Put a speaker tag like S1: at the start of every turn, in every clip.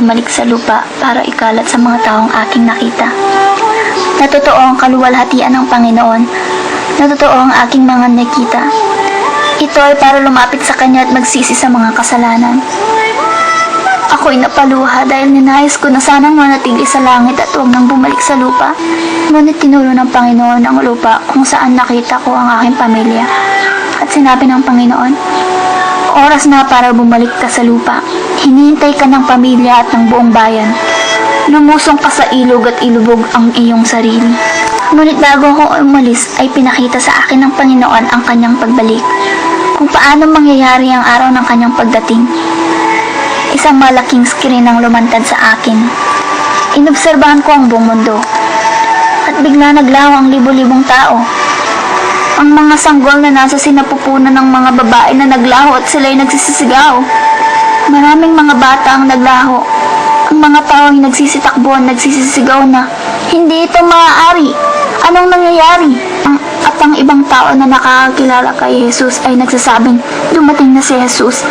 S1: bumalik sa lupa para ikalat sa mga taong aking nakita. Na totoo ang kaluwalhatian ng Panginoon, na totoo ang aking mga nakita. Ito ay para lumapit sa Kanya at magsisi sa mga kasalanan. Ako'y napaluha dahil ninais ko na sanang manatili sa langit at huwag nang bumalik sa lupa. Ngunit tinulo ng Panginoon ang lupa kung saan nakita ko ang aking pamilya. At sinabi ng Panginoon, oras na para bumalik ka sa lupa. Hinihintay ka ng pamilya at ng buong bayan. Lumusong ka sa ilog at ilubog ang iyong sarili. Ngunit bago ako umalis ay pinakita sa akin ng Panginoon ang kanyang pagbalik. Kung paano mangyayari ang araw ng kanyang pagdating. Isang malaking screen ang lumantad sa akin. Inobserbahan ko ang buong mundo. At bigla naglaho ang libo-libong tao. Ang mga sanggol na nasa sinapupunan ng mga babae na naglaho at sila'y nagsisisigaw. Maraming mga bata ang naglaho. Ang mga tao ay nagsisitakbuhan, nagsisisigaw na, hindi ito maaari. Anong nangyayari? At ang ibang tao na nakakakilala kay Jesus ay nagsasabing, dumating na si Jesus.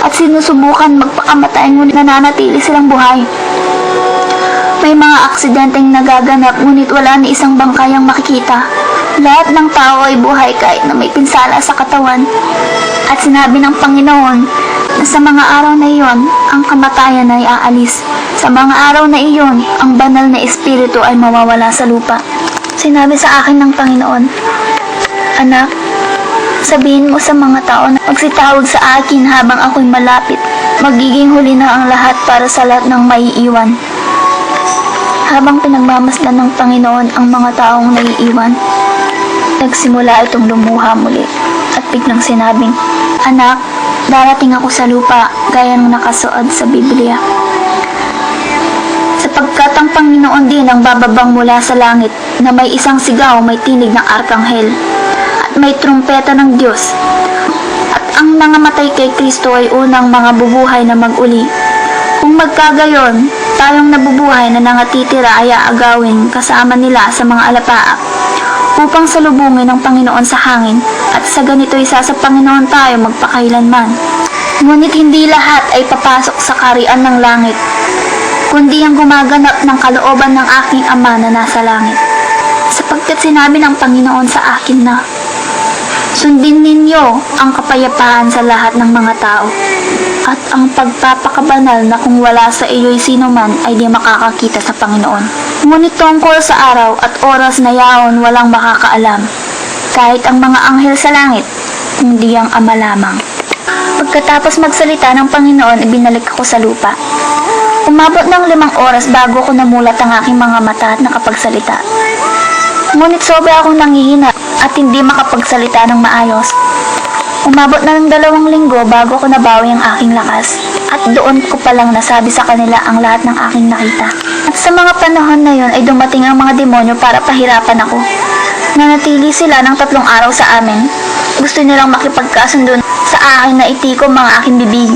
S1: At sinusubukan magpakamatay ngunit nananatili silang buhay. May mga aksidenteng nagaganap ngunit wala ni isang bangkayang makikita. Lahat ng tao ay buhay kahit na may pinsala sa katawan. At sinabi ng Panginoon na sa mga araw na iyon, ang kamatayan ay aalis. Sa mga araw na iyon, ang banal na espiritu ay mawawala sa lupa. Sinabi sa akin ng Panginoon, anak, sabihin mo sa mga tao na magsitawag sa akin habang ako'y malapit. Magiging huli na ang lahat para sa lahat ng maiiwan. Habang pinagmamasdan ng Panginoon ang mga taong naiiwan, nagsimula itong lumuha muli at biglang sinabing, anak, darating ako sa lupa gaya ng nakasuod sa Biblia. Sapagkat ang Panginoon din ang bababang mula sa langit na may isang sigaw, may tinig ng arkanghel at may trumpeta ng Diyos. At ang nangamatay kay Kristo ay unang mga bubuhay na mag-uli. Kung magkagayon, tayong nabubuhay na nangatitira ay aagawin kasama nila sa mga alapaap upang salubungin ng Panginoon sa hangin at sa ganito'y sa Panginoon tayo magpakailanman. Ngunit hindi lahat ay papasok sa kaharian ng langit, kundi ang gumaganap ng kalooban ng aking Ama na nasa langit. Sapagkat sinabi ng Panginoon sa akin na, sundin ninyo ang kapayapaan sa lahat ng mga tao, at ang pagpapakabanal na kung wala sa iyo'y sino man ay di makakakita sa Panginoon. Ngunit tungkol sa araw at oras na yaon walang makakaalam, kahit ang mga anghel sa langit, kundi ang Ama lamang. Pagkatapos magsalita ng Panginoon, ibinalik ako sa lupa. Umabot ng 5 oras bago ko namulat ang aking mga mata at nakapagsalita. Ngunit sobra akong nanghihina at hindi makapagsalita ng maayos. Umabot na ng 2 linggo bago ko nabawi ang aking lakas. At doon ko palang nasabi sa kanila ang lahat ng aking nakita. At sa mga panahon na yon ay dumating ang mga demonyo para pahirapan ako. Nanatili sila ng 3 araw sa amin. Gusto nilang makipagkasundo sa akin na itikom ang aking bibig.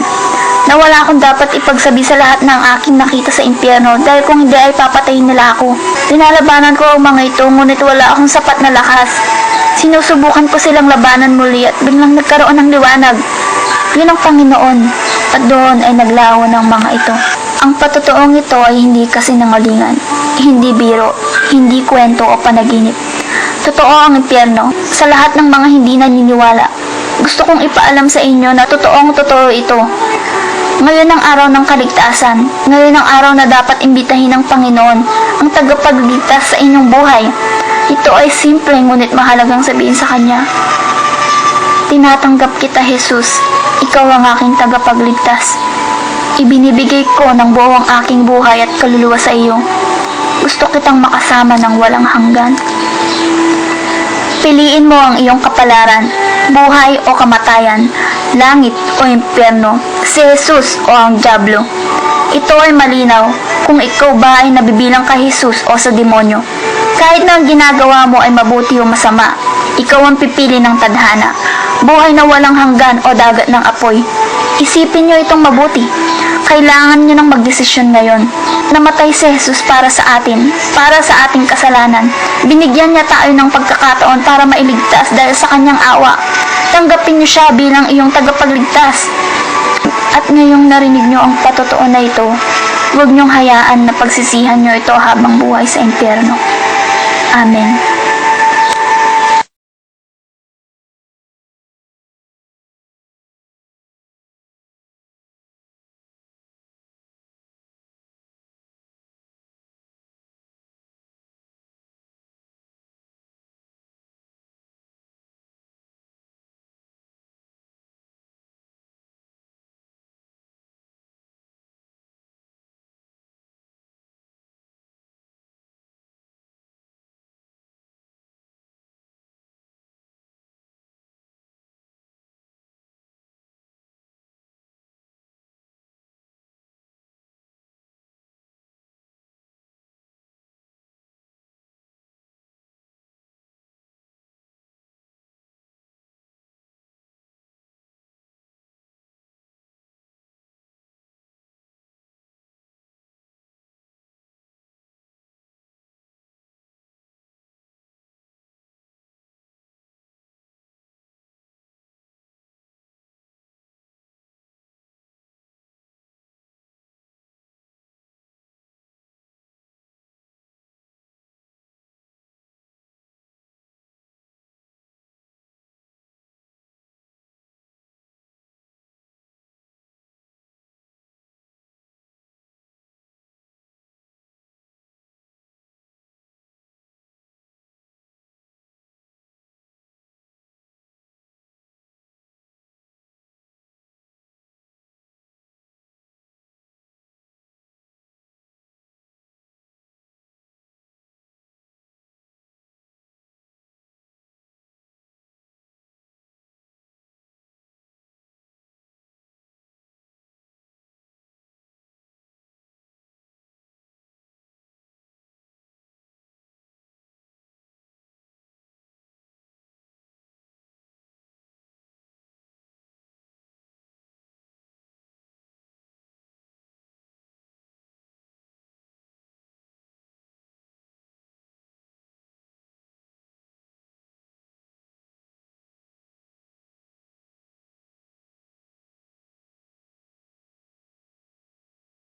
S1: Na wala akong dapat ipagsabi sa lahat ng aking nakita sa impyerno dahil kung hindi ay papatayin nila ako. Tinalabanan ko ang mga ito ngunit wala akong sapat na lakas. Sinusubukan ko silang labanan muli at biglang nagkaroon ng liwanag. Yun ang Panginoon at doon ay naglaho ng mga ito. Ang patotoong ito ay hindi kasinungalingan, hindi biro, hindi kwento o panaginip. Totoo ang impyerno sa lahat ng mga hindi naniniwala. Gusto kong ipaalam sa inyo na totoo ito. Ngayon ang araw ng kaligtasan. Ngayon ang araw na dapat imbitahin ng Panginoon ang tagapagligtas sa inyong buhay. Ito ay simple ngunit mahalagang sabihin sa Kanya. Tinatanggap kita, Jesus. Ikaw ang aking tagapagligtas. Ibinibigay ko ng buong aking buhay at kaluluwa sa iyo. Gusto kitang makasama ng walang hanggan. Piliin mo ang iyong kapalaran, buhay o kamatayan, langit o impyerno, si Jesus o ang dyablo. Ito ay malinaw kung ikaw ba ay nabibilang kay Jesus o sa demonyo. Kahit na ang ginagawa mo ay mabuti o masama, ikaw ang pipili ng tadhana, buhay na walang hanggan o dagat ng apoy. Isipin niyo itong mabuti. Kailangan niyo ng magdesisyon ngayon. Namatay si Jesus para sa atin, para sa ating kasalanan. Binigyan niya tayo ng pagkakataon para mailigtas dahil sa kanyang awa. Tanggapin niyo siya bilang iyong tagapagligtas. At ngayong narinig niyo ang patotoo na ito, huwag niyong hayaan na pagsisihan niyo ito habang buhay sa impyerno. Amen.